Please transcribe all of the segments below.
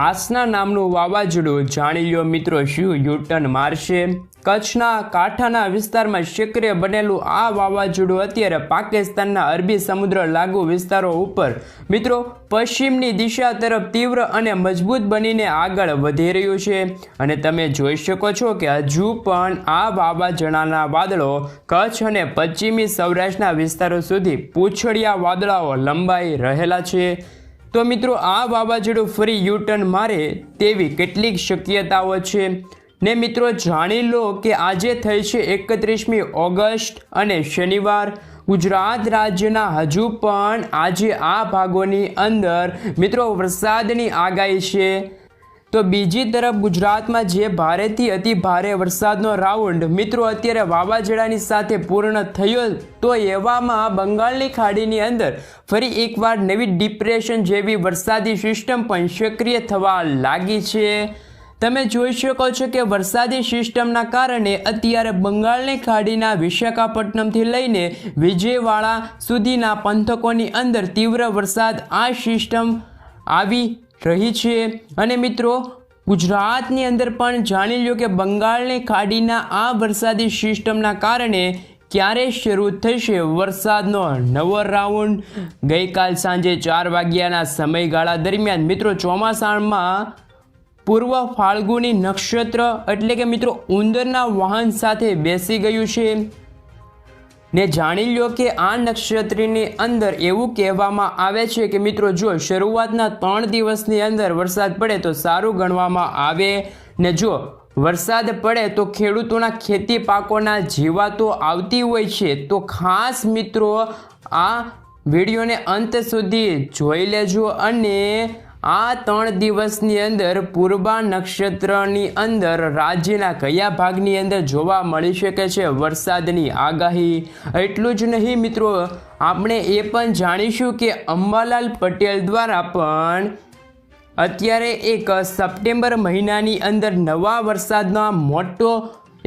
આસના નામનું વાવાઝોડું જાણી લો મિત્રો શું યુટર્ન મારશે। કચ્છના કાંઠાના વિસ્તારમાં સક્રિય બનેલું આ વાવાઝોડું અત્યારે પાકિસ્તાનના અરબી સમુદ્ર લાગુ વિસ્તારો ઉપર મિત્રો પશ્ચિમની દિશા તરફ તીવ્ર અને મજબૂત બનીને આગળ વધી રહ્યું છે અને તમે જોઈ શકો છો કે હજુ પણ આ વાવાઝોડાના વાદળો કચ્છ અને પશ્ચિમી સૌરાષ્ટ્રના વિસ્તારો સુધી પૂંછડિયા વાદળાઓ લંબાઈ રહેલા છે। તો મિત્રો આ વાવાઝોડું ફરી યુટર્ન મારે તેવી કેટલીક શક્યતાઓ છે ને મિત્રો જાણી લો કે આજે થઈ છે 31મી ઓગસ્ટ અને શનિવાર। ગુજરાત રાજ્યના હજુ પણ આજે આ ભાગોની અંદર મિત્રો વરસાદની આગાહી છે। તો બીજી તરફ ગુજરાતમાં જે ભારેથી અતિ ભારે વરસાદનો રાઉન્ડ મિત્રો અત્યારે વાવાઝોડાની સાથે પૂર્ણ થયો તો એવામાં બંગાળની ખાડીની અંદર ફરી એકવાર નવી ડિપ્રેશન જેવી વરસાદી સિસ્ટમ પણ સક્રિય થવા લાગી છે। તમે જોઈ શકો છો કે વરસાદી સિસ્ટમના કારણે અત્યારે બંગાળની ખાડીના વિશાખાપટ્ટનમથી લઈને વિજયવાડા સુધીના પંથકોની અંદર તીવ્ર વરસાદ આ સિસ્ટમ આવી રહી છે અને મિત્રો ગુજરાતની અંદર પણ જાણી લો કે બંગાળની ખાડીના આ વરસાદી સિસ્ટમના કારણે ક્યારે શરૂ થશે વરસાદનો નવો રાઉન્ડ। ગઈકાલ સાંજે 4 વાગ્યાના સમયગાળા દરમિયાન મિત્રો ચોમાસામાં પૂર્વ ફાલ્ગુની નક્ષત્ર એટલે કે મિત્રો ઉંદરના વાહન સાથે બેસી ગયું છે ને જાણી લો કે આ નક્ષત્રની અંદર એવું કહેવામાં આવે છે કે મિત્રો જો શરૂઆતના 3 દિવસની અંદર વરસાદ પડે તો સારું ગણવામાં આવે ને જો વરસાદ પડે તો ખેડૂતોના ખેતી પાકોના જીવાતો આવતી હોય છે। તો ખાસ મિત્રો આ વિડીયોને અંત સુધી જોઈ લેજો અને આ 3 દિવસની અંદર પૂર્વા નક્ષત્રની અંદર રાજ્યના કયા ભાગની અંદર જોવા મળી શકે છે વરસાદની આગાહી। એટલું જ નહીં મિત્રો આપણે એ પણ જાણીશું કે અંબાલાલ પટેલ દ્વારા પણ અત્યારે એક સપ્ટેમ્બર મહિનાની અંદર નવા વરસાદનો મોટો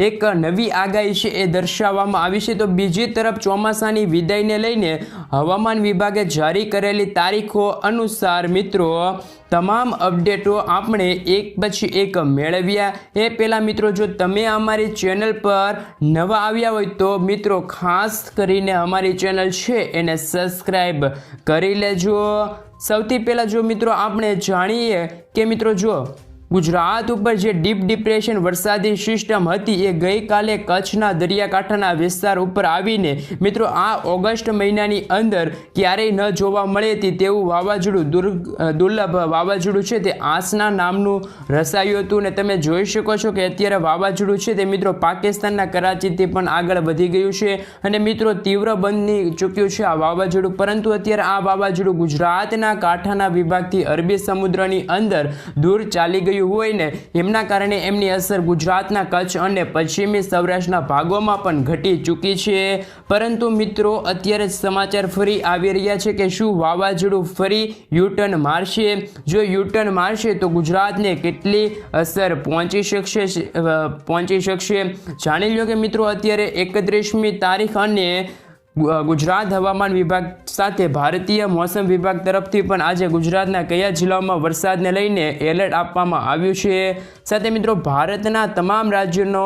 એક નવી આગાહી છે એ દર્શાવવામાં આવી છે। તો બીજી તરફ ચોમાસાની વિદાયને લઈને હવામાન વિભાગે જારી કરેલી તારીખો અનુસાર મિત્રો તમામ અપડેટો આપણે એક પછી એક મેળવ્યા। એ પહેલાં મિત્રો જો તમે અમારી ચેનલ પર નવા આવ્યા હોય તો મિત્રો ખાસ કરીને અમારી ચેનલ છે એને સબસ્ક્રાઈબ કરી લેજો। સૌથી પહેલાં જો મિત્રો આપણે જાણીએ કે મિત્રો જો ગુજરાત ઉપર જે ડીપ ડિપ્રેશન વરસાદી સિસ્ટમ હતી એ ગઈકાલે કચ્છના દરિયાકાંઠાના વિસ્તાર ઉપર આવીને મિત્રો આ ઓગસ્ટ મહિનાની અંદર ક્યારેય ન જોવા મળે તેવું વાવાઝોડું દુર્લભ વાવાઝોડું છે તે આસના નામનું રસાયું હતું ને તમે જોઈ શકો છો કે અત્યારે વાવાઝોડું છે તે મિત્રો પાકિસ્તાનના કરાચીથી પણ આગળ વધી ગયું છે અને મિત્રો તીવ્ર બની ચૂક્યું છે આ વાવાઝોડું। પરંતુ અત્યારે આ વાવાઝોડું ગુજરાતના કાંઠાના વિભાગથી અરબી સમુદ્રની અંદર દૂર ચાલી ગયું હોય ને એમના કારણે એમની અસર ગુજરાતના કચ્છ અને પશ્ચિમી સૌરાષ્ટ્રના ભાગોમાં પણ ઘટી ચૂકી છે। પરંતુ મિત્રો અત્યારે સમાચાર ફરી આવી રહ્યા છે કે શું વાવાઝોડું ફરી યુટર્ન મારશે। જો યુટર્ન મારશે તો ગુજરાતને કેટલી અસર પહોંચી શકશે જાણી લો કે મિત્રો અત્યારે 31મી તારીખ અને ગુજરાત હવામાન વિભાગ સાથે ભારતીય મોસમ વિભાગ તરફથી પણ આજે ગુજરાતના કયા જિલ્લાઓમાં વરસાદને લઈને એલર્ટ આપવામાં આવ્યું છે। સાથે મિત્રો ભારતના તમામ રાજ્યોનો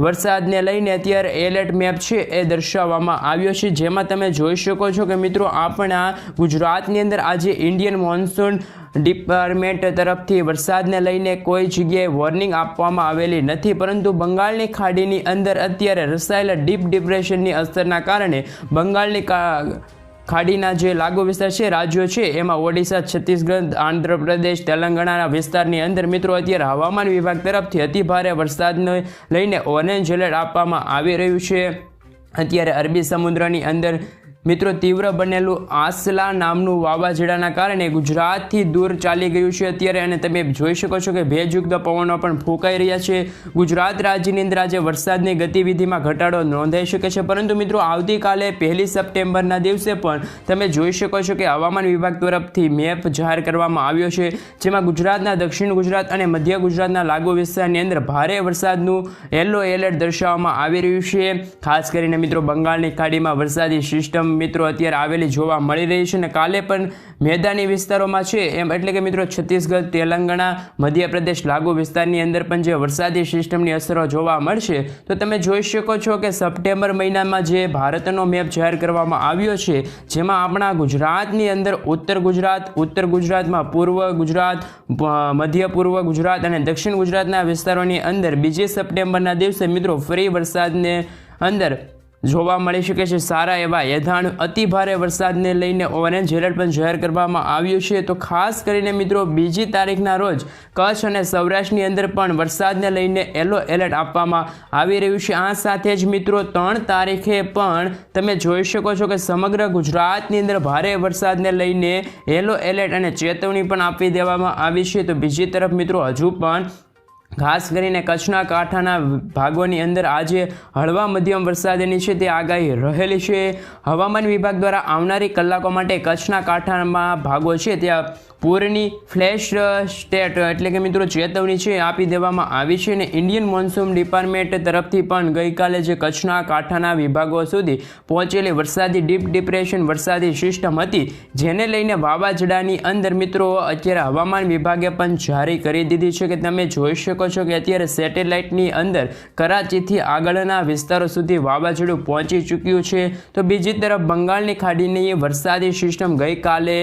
વરસાદને લઈને અત્યારે એલર્ટ મેપ છે એ દર્શાવવામાં આવ્યો છે જેમાં તમે જોઈ શકો છો કે મિત્રો આપણા ગુજરાતની અંદર આજે ઇન્ડિયન મોન્સૂન ડિપાર્ટમેન્ટ તરફથી વરસાદને લઈને કોઈ જગ્યાએ વોર્નિંગ આપવામાં આવેલી નથી। પરંતુ બંગાળની ખાડીની અંદર અત્યારે રસાયેલા ડીપ ડિપ્રેશનની અસરના કારણે બંગાળની ખાડીના જે લાગુ વિસ્તાર છે રાજ્યો છે એમાં ઓડિશા, છત્તીસગઢ, આંધ્રપ્રદેશ, તેલંગાણાના વિસ્તારની અંદર મિત્રો અત્યારે હવામાન વિભાગ તરફથી અતિભારે વરસાદને લઈને ઓરેન્જ એલર્ટ આપવામાં આવી રહ્યું છે। અત્યારે અરબી સમુદ્રની અંદર મિત્રો તીવ્ર બનેલું આસલા નામનું વાવાઝોડાના કારણે ગુજરાતથી દૂર ચાલી ગયું છે અત્યારે અને તમે જોઈ શકો છો કે ભેજયુક્ત પવનો પણ ફૂંકાઈ રહ્યા છે। ગુજરાત રાજ્યની અંદર આજે વરસાદની ગતિવિધિમાં ઘટાડો નોંધાઈ શકે છે પરંતુ મિત્રો આવતીકાલે 1 સપ્ટેમ્બરના દિવસે પણ તમે જોઈ શકો છો કે હવામાન વિભાગ તરફથી મેપ જાહેર કરવામાં આવ્યો છે જેમાં ગુજરાતના દક્ષિણ ગુજરાત અને મધ્ય ગુજરાતના લાગુ વિસ્તારની અંદર ભારે વરસાદનું યલો એલર્ટ દર્શાવવામાં આવી રહ્યું છે। ખાસ કરીને મિત્રો બંગાળની ખાડીમાં વરસાદી સિસ્ટમ મિત્રો અત્યારે આવેલી જોવા મળી રહી છે અને કાલે પણ મેદાની વિસ્તારોમાં છે એમ એટલે કે મિત્રો છત્તીસગઢ, તેલંગાણા, મધ્યપ્રદેશ લાગુ વિસ્તારની અંદર પણ જે વરસાદી સિસ્ટમની અસરો જોવા મળશે. તો તમે જોઈ શકો છો કે સપ્ટેમ્બર મહિનામાં જે ભારતનો મેપ જાહેર કરવામાં આવ્યો છે, જેમાં આપણા ગુજરાતની અંદર ઉત્તર ગુજરાતમાં પૂર્વ ગુજરાત, મધ્ય પૂર્વ ગુજરાત અને દક્ષિણ ગુજરાતના વિસ્તારોની અંદર 2 સપ્ટેમ્બરના દિવસે મિત્રો ફરી વરસાદને અંદર જોવા મળી શકે છે. સારા એવા યથાણ અતિ ભારે વરસાદને લઈને ઓરેન્જ એલર્ટ પણ જાહેર કરવામાં આવ્યું છે. તો ખાસ કરીને મિત્રો 2 તારીખના રોજ કચ્છ અને સૌરાષ્ટ્રની અંદર પણ વરસાદને લઈને યલો એલર્ટ આપવામાં આવી રહ્યું છે. આ સાથે જ મિત્રો 3 તારીખે પણ તમે જોઈ શકો છો કે સમગ્ર ગુજરાતની અંદર ભારે વરસાદને લઈને યલો એલર્ટ અને ચેતવણી પણ આપી દેવામાં આવી છે. તો બીજી તરફ મિત્રો હજુ પણ ખાસ કરીને કચ્છના કાંઠાના ભાગોની અંદર આજે હળવા મધ્યમ વરસાદની છે તે આગાહી રહેલી છે. હવામાન વિભાગ દ્વારા આવનારી કલાકો માટે કચ્છના કાંઠામાં ભાગો છે ત્યાં પૂરની ફ્લેશ સ્ટેટ એટલે કે મિત્રો ચેતવણી છે આપી દેવામાં આવી છે. અને ઇન્ડિયન મોન્સૂન ડિપાર્ટમેન્ટ તરફથી પણ ગઈકાલે જે કચ્છના કાંઠાના વિભાગો સુધી પહોંચેલી વરસાદી ડીપ ડિપ્રેશન વરસાદી સિસ્ટમ હતી, જેને લઈને વાવાઝોડાની અંદર મિત્રો અત્યારે હવામાન વિભાગે પણ જારી કરી દીધી છે કે તમે જોઈ શકો છો કે અત્યારે સેટેલાઇટની અંદર કરાચીથી આગળના વિસ્તારો સુધી વાવાઝોડું પહોંચી ચૂક્યું છે. તો બીજી તરફ બંગાળની ખાડીની વરસાદી સિસ્ટમ ગઈકાલે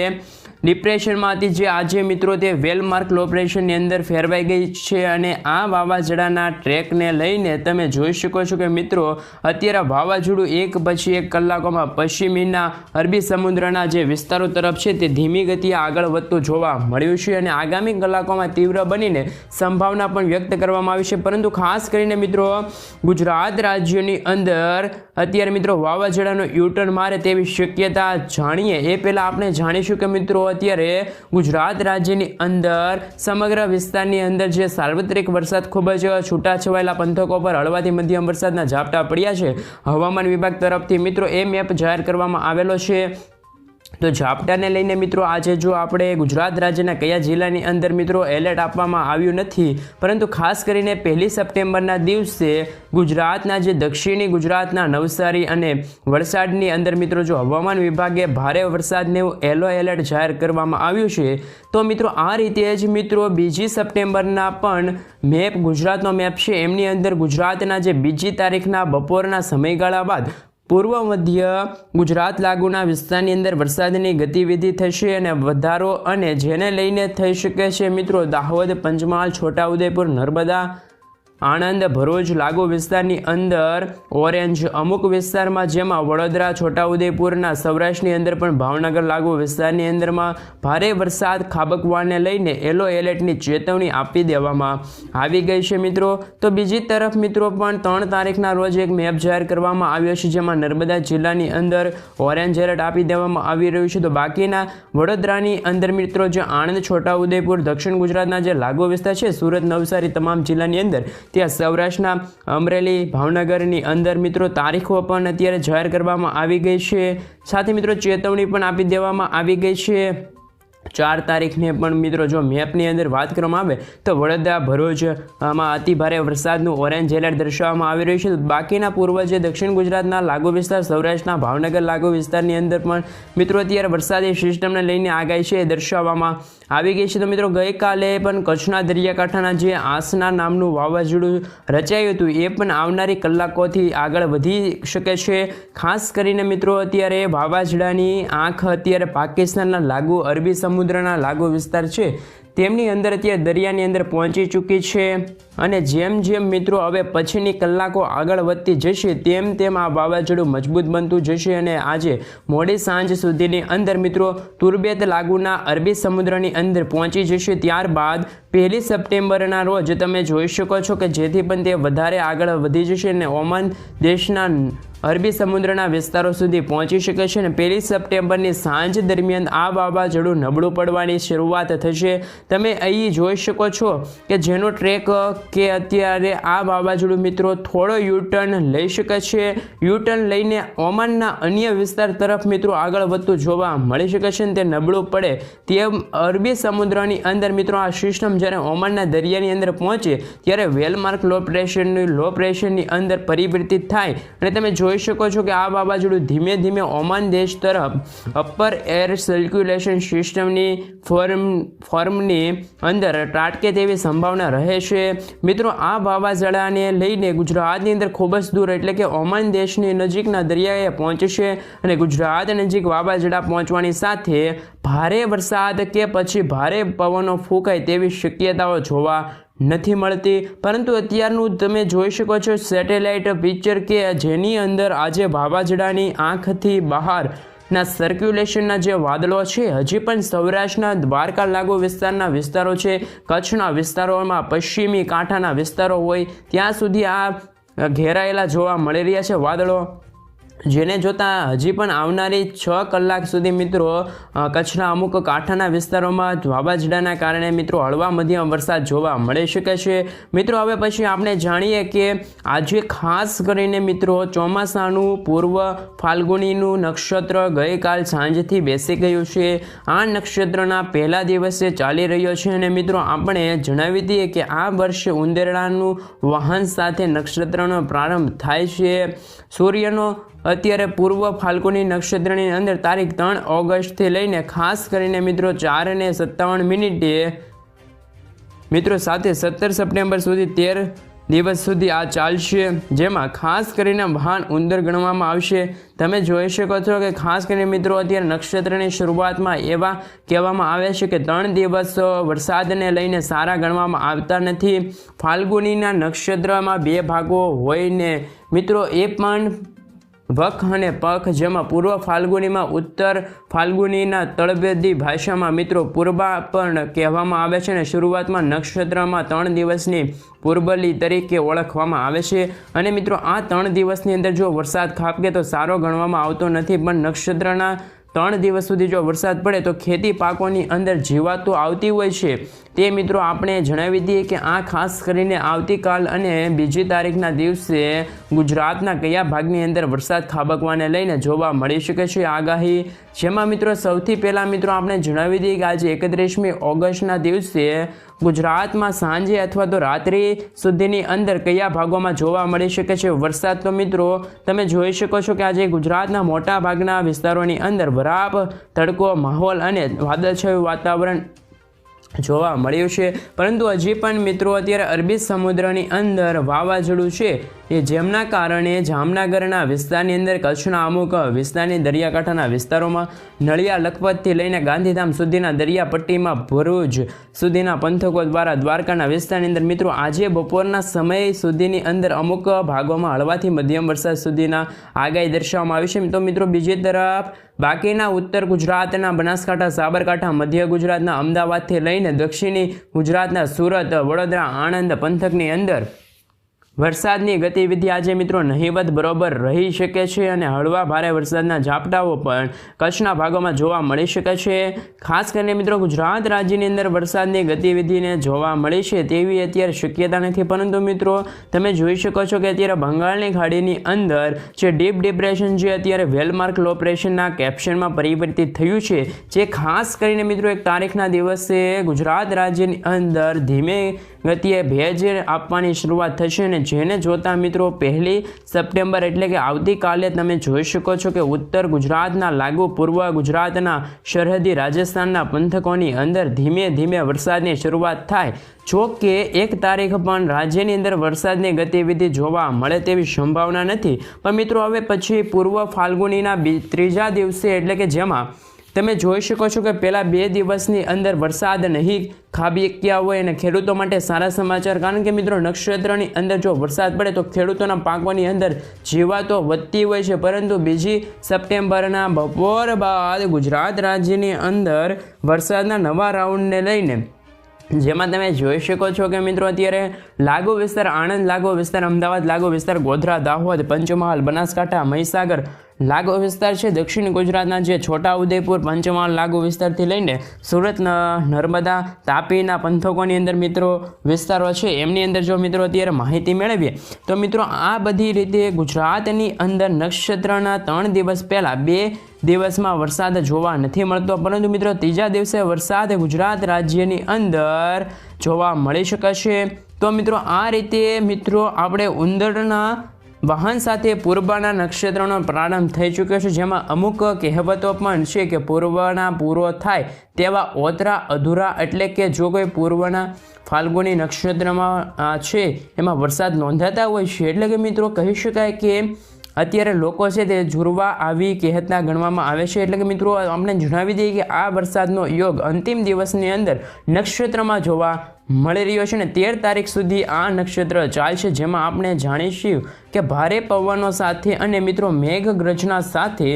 ડિપ્રેશનમાં હતી, જે આજે મિત્રો તે વેલમાર્ક લો પ્રેશરની અંદર ફેરવાઈ ગઈ છે. અને આ વાવાઝોડાના ટ્રેકને લઈને તમે જોઈ શકો છો કે મિત્રો અત્યારે વાવાઝોડું એક પછી એક કલાકોમાં પશ્ચિમીના અરબી સમુદ્રના જે વિસ્તારો તરફ છે તે ધીમી ગતિએ આગળ વધતું જોવા મળ્યું છે. અને આગામી કલાકોમાં તીવ્ર બનીને સંભાવના પણ વ્યક્ત કરવામાં આવી છે. પરંતુ ખાસ કરીને મિત્રો ગુજરાત રાજ્યની અંદર અત્યારે મિત્રો વાવાઝોડાનો યુટર્ન મારે તેવી શક્યતા જાણીએ એ પહેલાં આપણે જાણીશું કે મિત્રો અત્યારે ગુજરાત રાજ્યની અંદર સમગ્ર વિસ્તારની અંદર જે સાર્વત્રિક વરસાદ ખૂબ જ છૂટાછવાયેલા પંથકો પર હળવાથી મધ્યમ વરસાદના ઝાપટા પડ્યા છે. હવામાન વિભાગ તરફથી મિત્રો એ મેપ જાહેર કરવામાં આવેલો છે. તો ઝાપટાને લઈને મિત્રો આજે જો આપણે ગુજરાત રાજ્યના કયા જિલ્લાની અંદર મિત્રો એલર્ટ આપવામાં આવ્યું નથી, પરંતુ ખાસ કરીને 1 સપ્ટેમ્બરના દિવસે ગુજરાતના જે દક્ષિણી ગુજરાતના નવસારી અને વલસાડની અંદર મિત્રો જો હવામાન વિભાગે ભારે વરસાદને યલો એલર્ટ જાહેર કરવામાં આવ્યું છે. તો મિત્રો આ રીતે જ મિત્રો 2 સપ્ટેમ્બરના પણ મેપ ગુજરાતનો મેપ છે એમની અંદર ગુજરાતના જે 2 તારીખના બપોરના સમયગાળા બાદ પૂર્વ મધ્ય ગુજરાત લાગુના વિસ્તારની અંદર વરસાદની ગતિવિધિ થશે અને વધારો, અને જેને લઈને થઈ શકે છે મિત્રો દાહોદ, પંચમહાલ, છોટાઉદેપુર, નર્મદા, આણંદ, ભરૂચ લાગુ વિસ્તારની અંદર ઓરેન્જ, અમુક વિસ્તારમાં જેમાં વડોદરા, છોટાઉદેપુરના સૌરાષ્ટ્રની અંદર પણ ભાવનગર લાગુ વિસ્તારની અંદરમાં ભારે વરસાદ ખાબકવાને લઈને યલો એલર્ટની ચેતવણી આપી દેવામાં આવી ગઈ છે મિત્રો. તો બીજી તરફ મિત્રો પણ 3 તારીખના રોજ એક મેપ જાહેર કરવામાં આવ્યો છે, જેમાં નર્મદા જિલ્લાની અંદર ઓરેન્જ એલર્ટ આપી દેવામાં આવી રહ્યું છે. તો બાકીના વડોદરાની અંદર મિત્રો જે આણંદ, છોટાઉદેપુર, દક્ષિણ ગુજરાતના જે લાગુ વિસ્તાર છે સુરત, નવસારી તમામ જિલ્લાની અંદર, ત્યાં સૌરાષ્ટ્રના અમરેલી, ભાવનગરની અંદર મિત્રો તારીખો પણ અત્યારે જાહેર કરવામાં આવી ગઈ છે. સાથે મિત્રો ચેતવણી પણ આપી દેવામાં આવી ગઈ છે. 4 તારીખને પણ મિત્રો જો મેપની અંદર વાત કરવામાં આવે તો વડોદરા, ભરૂચ આમાં અતિ ભારે વરસાદનું ઓરેન્જ એલર્ટ દર્શાવવામાં આવી રહ્યું છે. બાકીના પૂર્વ જે દક્ષિણ ગુજરાતના લાગુ વિસ્તાર, સૌરાષ્ટ્રના ભાવનગર લાગુ વિસ્તારની અંદર પણ મિત્રો અત્યારે વરસાદી સિસ્ટમને લઈને આગાહી છે એ દર્શાવવામાં આવી ગઈ છે. તો મિત્રો ગઈકાલે પણ કચ્છના દરિયાકાંઠાના જે આસના નામનું વાવાઝોડું રચાયું હતું એ પણ આવનારી કલાકોથી આગળ વધી શકે છે. ખાસ કરીને મિત્રો અત્યારે વાવાઝોડાની આંખ અત્યારે પાકિસ્તાનના લાગુ અરબી સમુદ્રના લાગુ વિસ્તાર છે તેમની અંદર અત્યારે દરિયાની અંદર પહોંચી ચૂકી છે. અને જેમ જેમ મિત્રો હવે પછીની કલાકો આગળ વધતી જશે તેમ તેમ આ વાવાઝોડું મજબૂત બનતું જશે અને આજે મોડી સાંજ સુધીની અંદર મિત્રો તુર્બેત લાગુના અરબી સમુદ્રની અંદર પહોંચી જશે. ત્યારબાદ 1 સપ્ટેમ્બરના રોજ તમે જોઈ શકો છો કે જેથી પણ તે વધારે આગળ વધી જશે અને ઓમાન દેશના અરબી સમુદ્રના વિસ્તારો સુધી પહોંચી શકે છે. અને 1 સપ્ટેમ્બરની સાંજ દરમિયાન આ વાવાઝોડું નબળું પડવાની શરૂઆત થશે. તમે અહીં જોઈ શકો છો કે જેનો ટ્રેક કે અત્યારે આ વાવાઝોડું મિત્રો થોડો યુટર્ન લઈ શકે છે. યુટર્ન લઈને ઓમાનના અન્ય વિસ્તાર તરફ મિત્રો આગળ વધતું જોવા મળી શકે છે. તે નબળું પડે તેમ અરબી સમુદ્રની અંદર મિત્રો આ સિસ્ટમ જ્યારે ઓમાનના દરિયાની અંદર પહોંચે ત્યારે વેલમાર્ક લો પ્રેશરની અંદર પરિવર્તિત થાય અને તમે જોઈ જોઈ શકો છો કે આ વાવાઝોડું ધીમે ધીમે ઓમાન દેશ તરફ અપર એર સર્ક્યુલેશન સિસ્ટમની ફોર્મની અંદર ત્રાટકે તેવી સંભાવના રહે છે। મિત્રો આ વાવાઝોડાને લઈને ગુજરાતની અંદર ખૂબ જ દૂર એટલે કે ઓમાન દેશની નજીકના દરિયાએ પહોંચશે અને ગુજરાત નજીક વાવાઝોડા પહોંચવાની સાથે ભારે વરસાદ કે પછી ભારે પવનો ફૂંકાય તેવી શક્યતાઓ જોવા નથી મળતી। પરંતુ અત્યારનું તમે જોઈ શકો છો સેટેલાઇટ પિક્ચર કે જેની અંદર આજે વાવાઝોડાની આંખથી બહારના સર્ક્યુલેશનના જે વાદળો છે હજી પણ સૌરાષ્ટ્રના દ્વારકા લાગુ વિસ્તારના વિસ્તારો છે, કચ્છના વિસ્તારોમાં પશ્ચિમી કાંઠાના વિસ્તારો હોય ત્યાં સુધી આ ઘેરાયેલા જોવા મળી રહ્યા છે વાદળો, જેને જોતાં હજી પણ આવનારી 6 કલાક સુધી મિત્રો કચ્છના અમુક કાંઠાના વિસ્તારોમાં વાવાઝોડાના કારણે મિત્રો હળવા મધ્યમ વરસાદ જોવા મળી શકે છે। મિત્રો હવે પછી આપણે જાણીએ કે આજે ખાસ કરીને મિત્રો ચોમાસાનું પૂર્વ ફાલ્ગુનીનું નક્ષત્ર ગઈકાલ સાંજથી બેસી ગયું છે। આ નક્ષત્રના પહેલા દિવસે ચાલી રહ્યો છે અને મિત્રો આપણે જણાવી દઈએ કે આ વર્ષે ઉંદેરડાનું વાહન સાથે નક્ષત્રનો પ્રારંભ થાય છે। સૂર્યનો અત્યારે પૂર્વ ફાલ્ગુની નક્ષત્રની અંદર તારીખ 3 ઓગસ્ટથી લઈને ખાસ કરીને મિત્રો 4:57 મિત્રો સાથે 17 સપ્ટેમ્બર સુધી 13 દિવસ સુધી આ ચાલશે, જેમાં ખાસ કરીને વાહન ઉંદર ગણવામાં આવશે। તમે જોઈ શકો છો કે ખાસ કરીને મિત્રો અત્યારે નક્ષત્રની શરૂઆતમાં એવા કહેવામાં આવે છે કે 3 દિવસ વરસાદને લઈને સારા ગણવામાં આવતા નથી। ફાલ્ગુનીના નક્ષત્રમાં 2 ભાગો હોય ને મિત્રો એ પણ વખ અને પખ, જેમાં પૂર્વ ફાલ્ગુનીમાં ઉત્તર ફાલ્ગુનીના તળપદી ભાષામાં મિત્રો પૂર્વા પણ કહેવામાં આવે છે અને શરૂઆતમાં નક્ષત્રમાં 3 દિવસની પૂર્બલી તરીકે ઓળખવામાં આવે છે। અને મિત્રો આ 3 દિવસની અંદર જો વરસાદ ખાબકે તો સારો ગણવામાં આવતો નથી, પણ નક્ષત્રના 3 દિવસ સુધી જો વરસાદ પડે તો ખેતી પાકોની અંદર જીવાતો આવતી હોય છે તે મિત્રો આપણે જણાવી દઈએ કે આ ખાસ કરીને આવતીકાલ અને 2 તારીખના દિવસે ગુજરાતના કયા ભાગની અંદર વરસાદ ખાબકવાને લઈને જોવા મળી શકે છે આગાહી, જેમાં મિત્રો સૌથી પહેલાં મિત્રો આપણે જણાવી દઈએ કે આજે 31મી ઓગસ્ટના દિવસે ગુજરાતમાં સાંજે અથવા તો રાત્રિ સુધીની અંદર કયા ભાગોમાં જોવા મળી શકે છે વરસાદ। તો મિત્રો તમે જોઈ શકો છો કે આજે ગુજરાતના મોટા ભાગના વિસ્તારોની અંદર બરાબર તડકો માહોલ અને વાદળછાયું વાતાવરણ જોવા મળ્યું છે। પરંતુ હજી પણ મિત્રો અત્યારે અરબી સમુદ્રની અંદર વાવાઝોડું છે એ જેમના કારણે જામનગરના વિસ્તારની અંદર, કચ્છના અમુક વિસ્તારની દરિયાકાંઠાના વિસ્તારોમાં, નળિયા લખપતથી લઈને ગાંધીધામ સુધીના દરિયાપટ્ટીમાં ભરૂચ સુધીના પંથકો દ્વારા દ્વારકાના વિસ્તારની અંદર મિત્રો આજે બપોરના સમય સુધીની અંદર અમુક ભાગોમાં હળવાથી મધ્યમ વરસાદ સુધીના આગાહી દર્શાવવામાં આવી છે। તો મિત્રો બીજી તરફ બાકીના ઉત્તર ગુજરાતના બનાસકાંઠા, સાબરકાંઠા, મધ્ય ગુજરાતના અમદાવાદથી લઈને દક્ષિણી ગુજરાતના સુરત, વડોદરા, આણંદ પંથકની અંદર વરસાદની ગતિવિધિ આજે મિત્રો નહીવત બરોબર રહી શકે છે અને હળવા ભારે વરસાદના ઝાપટાઓ પણ કચ્છના ભાગોમાં જોવા મળી શકે છે। ખાસ કરીને મિત્રો ગુજરાત રાજ્યની અંદર વરસાદની ગતિવિધિને જોવા મળી છે તેવી અત્યારે શક્યતા નથી, પરંતુ મિત્રો તમે જોઈ શકો છો કે અત્યારે બંગાળની ખાડીની અંદર જે ડીપ ડિપ્રેશન જે અત્યારે વેલમાર્ક લો પ્રેશરના કેપ્શનમાં પરિવર્તિત થયું છે, જે ખાસ કરીને મિત્રો 1 તારીખના દિવસે ગુજરાત રાજ્યની અંદર ધીમે ગતિએ ભેજ આપવાની શરૂઆત થશે અને જેને જોતા મિત્રો 1 સપ્ટેમ્બર એટલે કે આવતીકાલે તમે જોઈ શકો છો કે ઉત્તર ગુજરાતના લાગુ પૂર્વ ગુજરાતના સરહદી રાજસ્થાનના પંથકોની અંદર ધીમે ધીમે વરસાદની શરૂઆત થાય। જો કે 1 તારીખ પણ રાજ્યની અંદર વરસાદની ગતિવિધિ જોવા મળે તેવી સંભાવના નથી, પણ મિત્રો હવે પછી પૂર્વ ફાલ્ગુનીના 3જા દિવસે એટલે કે જેમાં તમે જોઈ શકો છો કે પહેલા 2 દિવસની અંદર વરસાદ નહીં ખાબક્યા હોય અને ખેડૂતો માટે સારા સમાચાર, કારણ કે મિત્રો નક્ષત્રની અંદર જો વરસાદ પડે તો ખેડૂતોના પાકોની અંદર જીવાતો વધતી હોય છે। પરંતુ 2 સપ્ટેમ્બરના બપોર બાદ ગુજરાત રાજ્યની અંદર વરસાદના નવા રાઉન્ડને લઈને જેમાં તમે જોઈ શકો છો કે મિત્રો અત્યારે લાગુ વિસ્તાર આણંદ, લાગુ વિસ્તાર અમદાવાદ, લાગુ વિસ્તાર ગોધરા, દાહોદ, પંચમહાલ, બનાસકાંઠા, મહીસાગર લાગુ વિસ્તાર છે, દક્ષિણ ગુજરાતના જે છોટાઉદેપુર, પંચમહાલ લાગુ વિસ્તારથી લઈને સુરત, નર્મદા, તાપીના પંથકોની અંદર મિત્રો વિસ્તારો છે એમની અંદર જો મિત્રો અત્યારે માહિતી મેળવીએ તો મિત્રો આ બધી રીતે ગુજરાતની અંદર નક્ષત્રના 3 દિવસ પહેલાં 2 દિવસમાં વરસાદ જોવા નથી મળતો, પરંતુ મિત્રો 3જા દિવસે વરસાદ ગુજરાત રાજ્યની અંદર જોવા મળી શકે છે। તો મિત્રો આ રીતે મિત્રો આપણે ઉંદરના વાહન સાથે પૂર્વના નક્ષત્રનો પ્રારંભ થઈ ચૂક્યો છે, જેમાં અમુક કહેવતો પણ છે કે પૂર્વના પૂરો થાય તેવા ઓતરા અધૂરા, એટલે કે જો કોઈ પૂર્વના ફાલ્ગુની નક્ષત્રમાં છે એમાં વરસાદ નોંધાતા હોય છે, એટલે કે મિત્રો કહી શકાય કે અત્યારે લોકો છે તે જુરવા આવી કહેતા ગણવામાં આવે છે। એટલે કે મિત્રો આપણે જણાવી દઈએ કે આ વરસાદનો યોગ અંતિમ દિવસની અંદર નક્ષત્રમાં જોવા મળી રહ્યો છે ને 13 તારીખ સુધી આ નક્ષત્ર ચાલશે, જેમાં આપણે જાણીશું કે ભારે પવનો સાથે અને મિત્રો મેઘગર્જના સાથે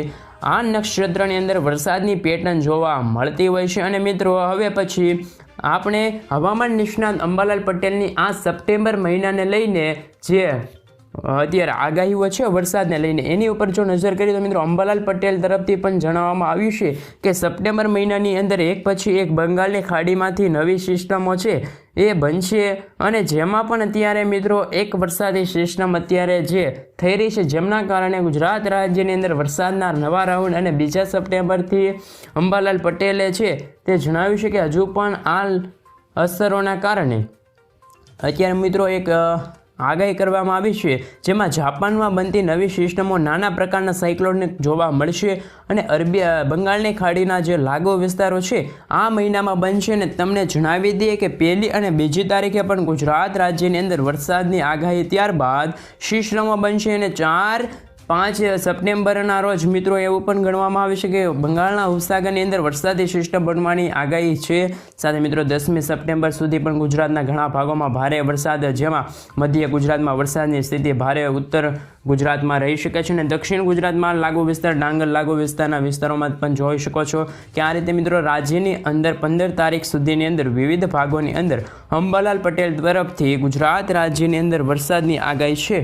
આ નક્ષત્રની અંદર વરસાદની પેટર્ન જોવા મળતી હોય છે। અને મિત્રો હવે પછી આપણે હવામાન નિષ્ણાત અંબાલાલ પટેલની આ સપ્ટેમ્બર મહિનાને લઈને જે અત્યારે આગાહીઓ છે વરસાદને લઈને એની ઉપર જો નજર કરીએ તો મિત્રો અંબાલાલ પટેલ તરફથી પણ જણાવવામાં આવ્યું છે કે સપ્ટેમ્બર મહિનાની અંદર એક પછી એક બંગાળની ખાડીમાંથી નવી સિસ્ટમો છે એ બનશે, અને જેમાં પણ અત્યારે મિત્રો એક વરસાદી સિસ્ટમ અત્યારે જે થઈ રહી છે, જેમના કારણે ગુજરાત રાજ્યની અંદર વરસાદના નવા રાઉન્ડ, અને 2 સપ્ટેમ્બરથી અંબાલાલ પટેલે છે તે જણાવ્યું છે કે હજુ પણ આ અસરોના કારણે અત્યારે મિત્રો એક આગાહી કરવામાં આવી છે, જેમાં જાપાનમાં બનતી નવી સિસ્ટમો નાના પ્રકારના સાયક્લોનિક જોવા મળશે અને બંગાળની ખાડીના જે લાગુ વિસ્તારો છે આ મહિનામાં બનશે। અને તમને જણાવી દઈએ કે 1 અને 2 તારીખે પણ ગુજરાત રાજ્યની અંદર વરસાદની આગાહી, ત્યારબાદ સિસ્ટમો બનશે અને 4-5 સપ્ટેમ્બરના રોજ મિત્રો એવું પણ ગણવામાં આવે છે કે બંગાળના ઉપસાગરની અંદર વરસાદી સિસ્ટમ બનવાની આગાહી છે। સાથે મિત્રો 10મી સપ્ટેમ્બર સુધી પણ ગુજરાતના ઘણા ભાગોમાં ભારે વરસાદ, જેમાં મધ્ય ગુજરાતમાં વરસાદની સ્થિતિ ભારે ઉત્તર ગુજરાતમાં રહી શકે છે, અને દક્ષિણ ગુજરાતમાં લાગુ વિસ્તાર, ડાંગર લાગુ વિસ્તારના વિસ્તારોમાં પણ જોઈ શકો છો કે આ રીતે મિત્રો રાજ્યની અંદર 15 તારીખ સુધીની અંદર વિવિધ ભાગોની અંદર અંબાલાલ પટેલ તરફથી ગુજરાત રાજ્યની અંદર વરસાદની આગાહી છે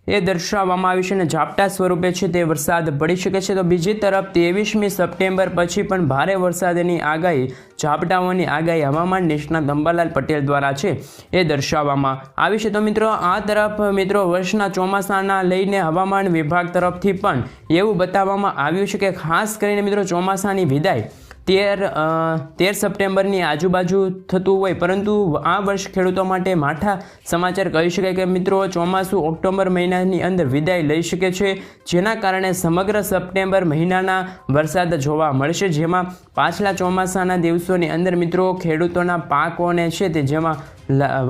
એ દર્શાવવામાં આવી છે, અને ઝાપટા સ્વરૂપે છે તે વરસાદ પડી શકે છે। તો બીજી તરફ 23મી સપ્ટેમ્બર પછી પણ ભારે વરસાદની આગાહી, ઝાપટાઓની આગાહી હવામાન નિષ્ણાત અંબાલાલ પટેલ દ્વારા છે એ દર્શાવવામાં આવી છે। તો મિત્રો આ તરફ મિત્રો વર્ષના ચોમાસાના લઈને હવામાન વિભાગ તરફથી પણ એવું બતાવવામાં આવ્યું છે કે ખાસ કરીને મિત્રો ચોમાસાની વિદાય 13 સપ્ટેમ્બરની આજુબાજુ થતું હોય, પરંતુ આ વર્ષ ખેડૂતો માટે માઠા સમાચાર કહી શકાય કે મિત્રો ચોમાસું ઓક્ટોબર મહિનાની અંદર વિદાય લઈ શકે છે, જેના કારણે સમગ્ર સપ્ટેમ્બર મહિનાના વરસાદ જોવા મળશે, જેમાં પાછલા ચોમાસાના દિવસોની અંદર મિત્રો ખેડૂતોના પાકોને છે તે જેમાં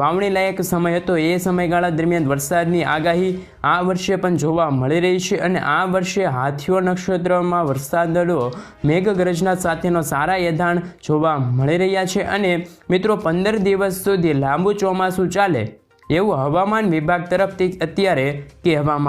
વાવણી લાયક સમય હતો એ સમયગાળા દરમિયાન વરસાદની આગાહી આ વર્ષે પણ જોવા મળી રહી છે, અને આ વર્ષે હાથીઓ નક્ષત્રમાં વરસાદનો મેઘગર્જના સાથેનો સારા એધાણ જોવા મળી રહ્યા છે, અને મિત્રો 15 દિવસ સુધી લાંબુ ચોમાસું ચાલે એવું હવામાન વિભાગ તરફથી અત્યારે કહેવામાં